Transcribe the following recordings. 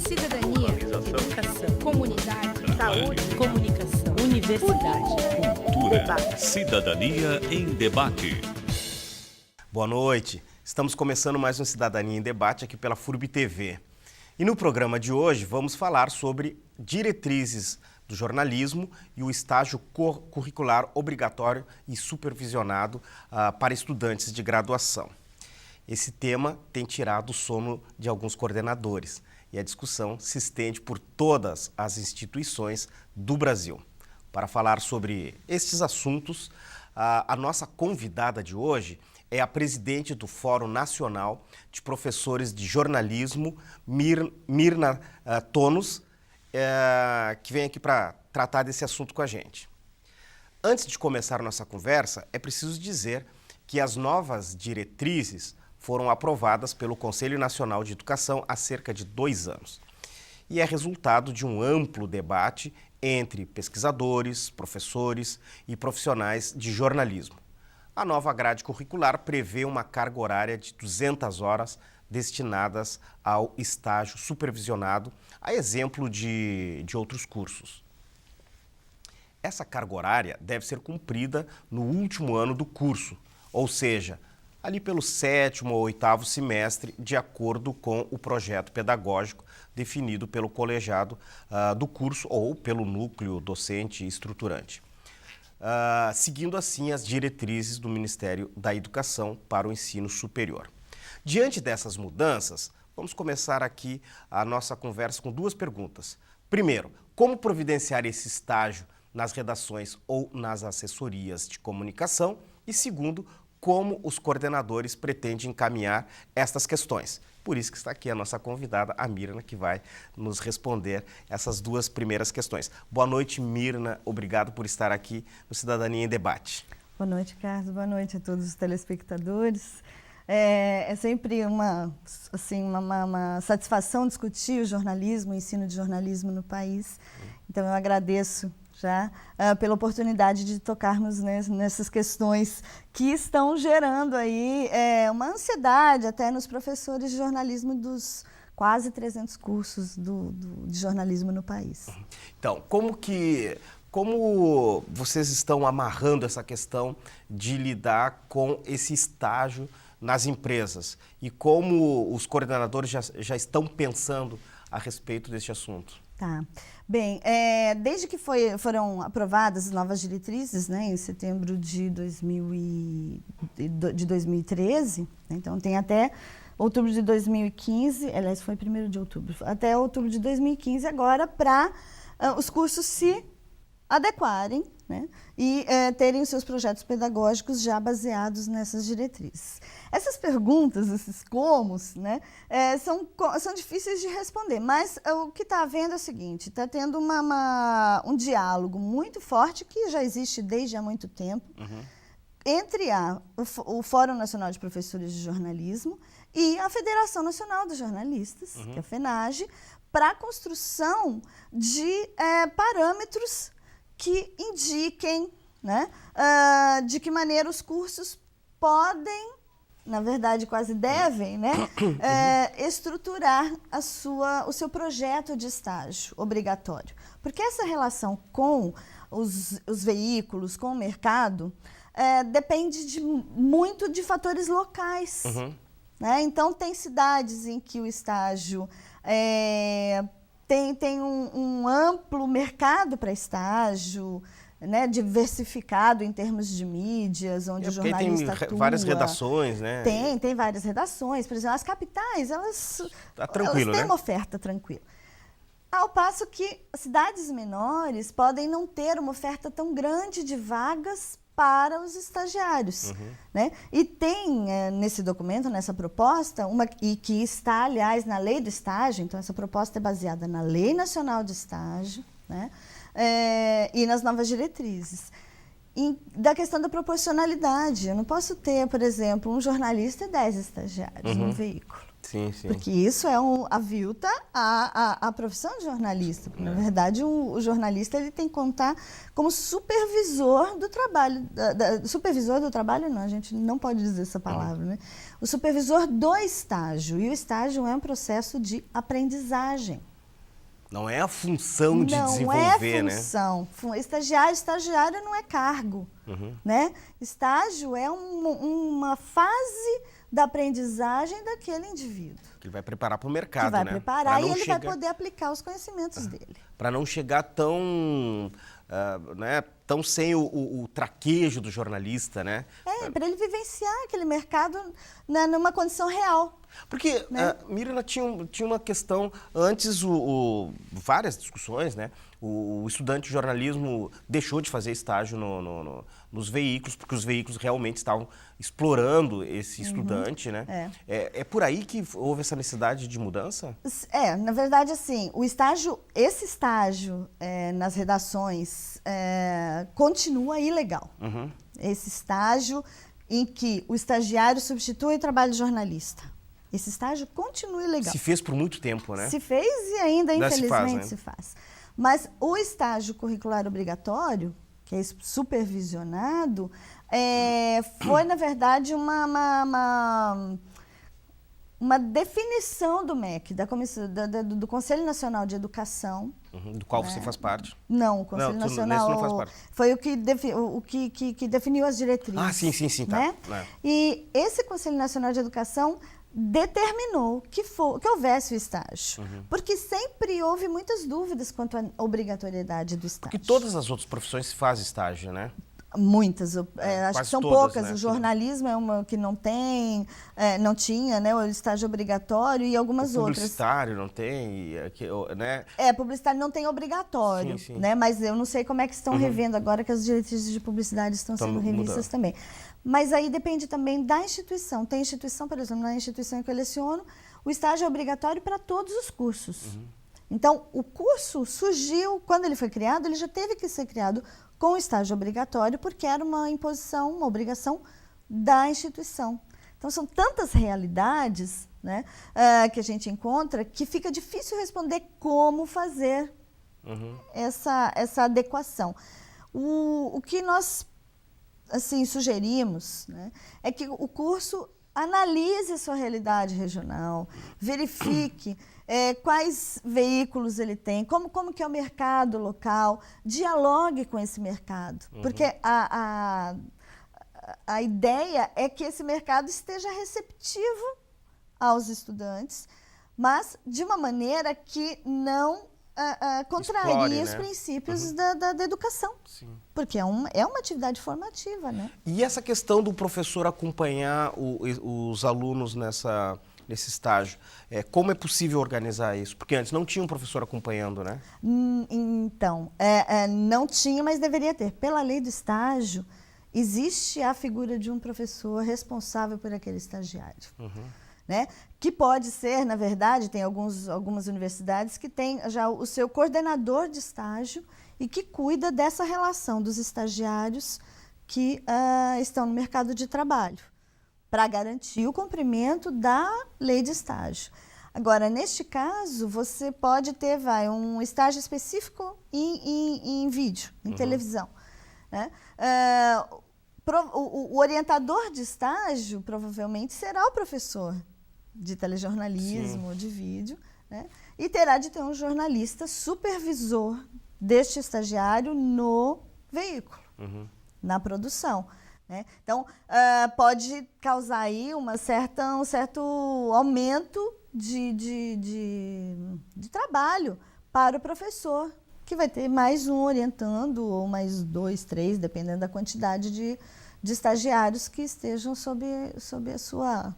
cidadania, educação, comunidade, saúde, comunicação, universidade, cultura, debate. Cidadania em Debate. Boa noite. Estamos começando mais um Cidadania em Debate aqui pela FURB TV. E no programa de hoje vamos falar sobre diretrizes do jornalismo e o estágio curricular obrigatório e supervisionado para estudantes de graduação. Esse tema tem tirado o sono de alguns coordenadores e a discussão se estende por todas as instituições do Brasil. Para falar sobre estes assuntos, a nossa convidada de hoje é a presidente do Fórum Nacional de Professores de Jornalismo, Mirna Tonos, que vem aqui para tratar desse assunto com a gente. Antes de começar nossa conversa, é preciso dizer que as novas diretrizes foram aprovadas pelo Conselho Nacional de Educação há cerca de 2 anos. E é resultado de um amplo debate entre pesquisadores, professores e profissionais de jornalismo. A nova grade curricular prevê uma carga horária de 200 horas destinadas ao estágio supervisionado, a exemplo de outros cursos. Essa carga horária deve ser cumprida no último ano do curso, ou seja, ali pelo 7º ou 8º semestre, de acordo com o projeto pedagógico definido pelo colegiado do curso ou pelo núcleo docente estruturante. Seguindo assim as diretrizes do Ministério da Educação para o ensino superior. Diante dessas mudanças, vamos começar aqui a nossa conversa com 2 perguntas. Primeiro, como providenciar esse estágio nas redações ou nas assessorias de comunicação? E segundo, como os coordenadores pretendem encaminhar estas questões. Por isso que está aqui a nossa convidada, a Mirna, que vai nos responder essas 2 primeiras questões. Boa noite, Mirna. Obrigado por estar aqui no Cidadania em Debate. Boa noite, Carlos. Boa noite a todos os telespectadores. É sempre uma satisfação discutir o jornalismo, o ensino de jornalismo no país. Então, eu agradeço já pela oportunidade de tocarmos nessas questões que estão gerando aí uma ansiedade até nos professores de jornalismo dos quase 300 cursos de jornalismo no país. Então, como vocês estão amarrando essa questão de lidar com esse estágio nas empresas e como os coordenadores já estão pensando a respeito deste assunto? Tá. Bem, desde que foram aprovadas as novas diretrizes, né, em setembro de 2013, né, então tem até outubro de 2015, aliás, foi 1º de outubro, até outubro de 2015 agora para os cursos se adequarem, né, e terem os seus projetos pedagógicos já baseados nessas diretrizes. Essas perguntas, esses comos, né, são difíceis de responder, mas o que está havendo é o seguinte, está tendo um diálogo muito forte, que já existe desde há muito tempo, entre o Fórum Nacional de Professores de Jornalismo e a Federação Nacional dos Jornalistas, que é a FENAGE, para a construção de parâmetros que indiquem, né, de que maneira os cursos podem, na verdade quase devem, né, estruturar o seu projeto de estágio obrigatório. Porque essa relação com os veículos, com o mercado, depende muito de fatores locais. Né? Então, tem cidades em que o estágio tem um amplo mercado para estágio, né, diversificado em termos de mídias, onde o jornalista atua. Tem várias redações, né? Tem várias redações. Por exemplo, as capitais, elas têm, né, uma oferta tranquila. Ao passo que cidades menores podem não ter uma oferta tão grande de vagas para os estagiários. Né? E tem nesse documento, nessa proposta, e que está, aliás, na lei do estágio, então essa proposta é baseada na Lei Nacional de Estágio, né? E nas novas diretrizes. Da questão da proporcionalidade. Eu não posso ter, por exemplo, um jornalista e 10 estagiários num veículo. Sim, sim. Porque isso avilta a profissão de jornalista. Porque, na verdade, o jornalista ele tem que contar como supervisor do trabalho. Supervisor do trabalho, não, a gente não pode dizer essa palavra, né? O supervisor do estágio. E o estágio é um processo de aprendizagem. Não é a função de não desenvolver, é né? função. Estagiário não é cargo, né? Estágio é uma fase da aprendizagem daquele indivíduo. Que ele vai preparar para o mercado, Que vai né? preparar Pra e não ele vai chegar- poder aplicar os conhecimentos dele. Para não chegar tão, né, tão sem o traquejo do jornalista, né? Para ele vivenciar aquele mercado numa condição real. Porque, Né? Mirna, tinha uma questão, antes, várias discussões, né? O estudante de jornalismo deixou de fazer estágio nos veículos, porque os veículos realmente estavam explorando esse estudante, né? É por aí que houve essa necessidade de mudança? Na verdade, assim, esse estágio nas redações continua ilegal. Esse estágio em que o estagiário substitui o trabalho de jornalista. Esse estágio continua ilegal. Se fez por muito tempo, né? Se fez e ainda, Ainda infelizmente, se faz, né? se faz. Mas o estágio curricular obrigatório, que é supervisionado, foi, na verdade, uma definição do MEC, do Conselho Nacional de Educação. Do qual você faz parte. Não, o Conselho Não, Nacional nesse não faz parte. foi o que definiu as diretrizes. Ah, sim, tá. Né? E esse Conselho Nacional de Educação determinou que houvesse o estágio. Porque sempre houve muitas dúvidas quanto à obrigatoriedade do estágio. Porque todas as outras profissões se faz estágio, né? Muitas, acho quase que são todas, poucas. né? O jornalismo é uma que não tinha, né, o estágio obrigatório e algumas O outras. publicitário não tem, né? Publicitário não tem obrigatório, Sim. né? Mas eu não sei como é que estão revendo agora que as diretrizes de publicidade estão sendo revistas também. Mas aí depende também da instituição. Tem instituição, por exemplo, na instituição que eu leciono, o estágio é obrigatório para todos os cursos. Então, o curso surgiu, quando ele foi criado, ele já teve que ser criado com estágio obrigatório, porque era uma imposição, uma obrigação da instituição. Então, são tantas realidades, né, que a gente encontra que fica difícil responder como fazer essa adequação. O que nós sugerimos, né, é que o curso analise a sua realidade regional, verifique quais veículos ele tem, como que é o mercado local, dialogue com esse mercado. Porque a ideia é que esse mercado esteja receptivo aos estudantes, mas de uma maneira que não contraria os princípios da educação. Sim. Porque é uma atividade formativa, né? E essa questão do professor acompanhar os alunos nesse estágio, como é possível organizar isso? Porque antes não tinha um professor acompanhando, né? Então, não tinha, mas deveria ter. Pela lei do estágio, existe a figura de um professor responsável por aquele estagiário. Né? Que pode ser, na verdade, tem algumas universidades que têm já o seu coordenador de estágio e que cuida dessa relação dos estagiários que estão no mercado de trabalho, para garantir o cumprimento da lei de estágio. Agora, neste caso, você pode ter um estágio específico em vídeo, em televisão. Né? O orientador de estágio provavelmente será o professor de telejornalismo, de vídeo, né? E terá de ter um jornalista supervisor deste estagiário no veículo, na produção. Né? Então, pode causar aí um certo aumento de trabalho para o professor, que vai ter mais um orientando, ou mais 2, 3, dependendo da quantidade de estagiários que estejam sob a sua,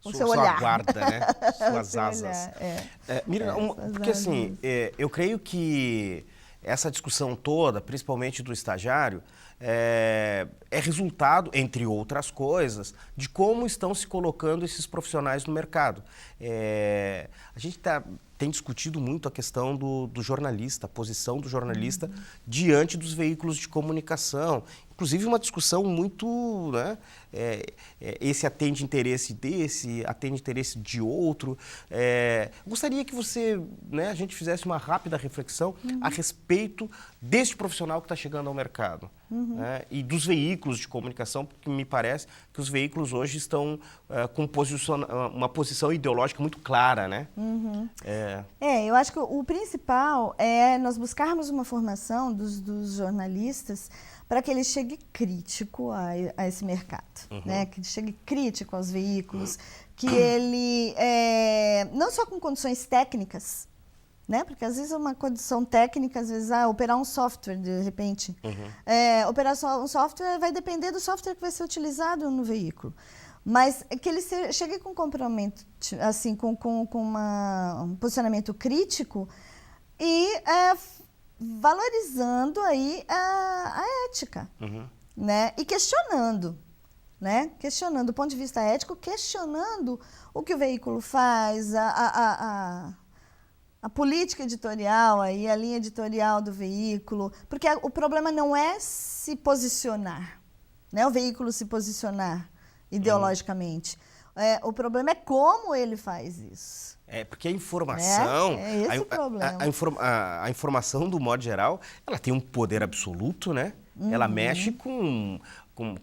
o seu olhar. Guarda, né? Suas asas. Olhar, Mirna, porque assim, eu creio que essa discussão toda, principalmente do estagiário, é resultado, entre outras coisas, de como estão se colocando esses profissionais no mercado. A gente tem discutido muito a questão do jornalista, a posição do jornalista diante dos veículos de comunicação. Inclusive uma discussão muito, né, esse atende interesse desse, atende interesse de outro. Gostaria que você, né, a gente fizesse uma rápida reflexão a respeito deste profissional que está chegando ao mercado. né, e dos veículos de comunicação, porque me parece que os veículos hoje estão com uma posição ideológica muito clara, né? Eu acho que o principal é nós buscarmos uma formação dos jornalistas para que ele chegue crítico a esse mercado, né? Que ele chegue crítico aos veículos, que ele, não só com condições técnicas, né? Porque às vezes é uma condição técnica, às vezes operar um software, de repente. Operar um software vai depender do software que vai ser utilizado no veículo. Mas que ele chegue com comprometimento, assim, com um posicionamento crítico e valorizando aí a ética, né? E questionando, né? Questionando do ponto de vista ético, questionando o que o veículo faz, a política editorial, aí, a linha editorial do veículo, porque o problema não é se posicionar, né? O veículo se posicionar ideologicamente. O problema é como ele faz isso. Porque a informação, É esse o problema. A informação, do modo geral, ela tem um poder absoluto, né? Ela mexe com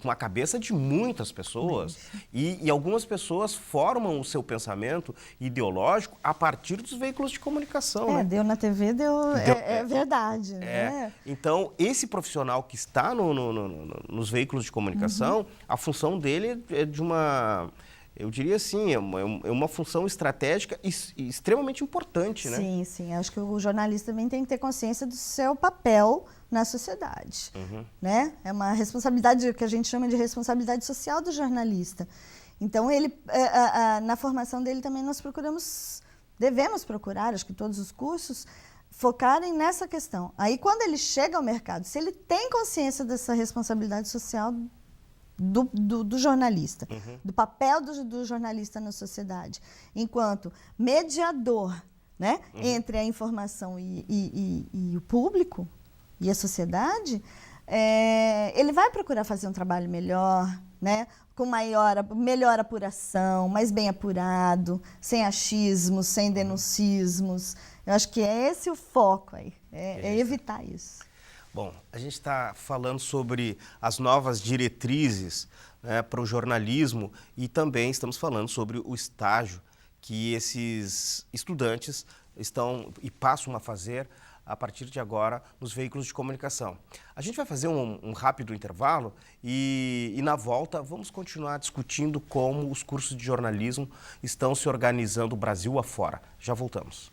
a cabeça de muitas pessoas. E algumas pessoas formam o seu pensamento ideológico a partir dos veículos de comunicação. Né? Deu na TV, é verdade. Né? Então, esse profissional que está nos veículos de comunicação, a função dele é de uma... Eu diria assim, é uma função estratégica extremamente importante, né? Sim, sim. Acho que o jornalista também tem que ter consciência do seu papel na sociedade, né? É uma responsabilidade que a gente chama de responsabilidade social do jornalista. Então, ele, na formação dele também nós devemos procurar, acho que todos os cursos, focarem nessa questão. Aí, quando ele chega ao mercado, se ele tem consciência dessa responsabilidade social do jornalista, do papel do jornalista na sociedade, enquanto mediador, né, entre a informação e o público e a sociedade, ele vai procurar fazer um trabalho melhor, né, com melhor apuração, mais bem apurado, sem achismos, sem denuncismos. Eu acho que é esse o foco aí, é evitar isso. Bom, a gente está falando sobre as novas diretrizes, né, para o jornalismo e também estamos falando sobre o estágio que esses estudantes estão e passam a fazer a partir de agora nos veículos de comunicação. A gente vai fazer um rápido intervalo e na volta vamos continuar discutindo como os cursos de jornalismo estão se organizando Brasil afora. Já voltamos.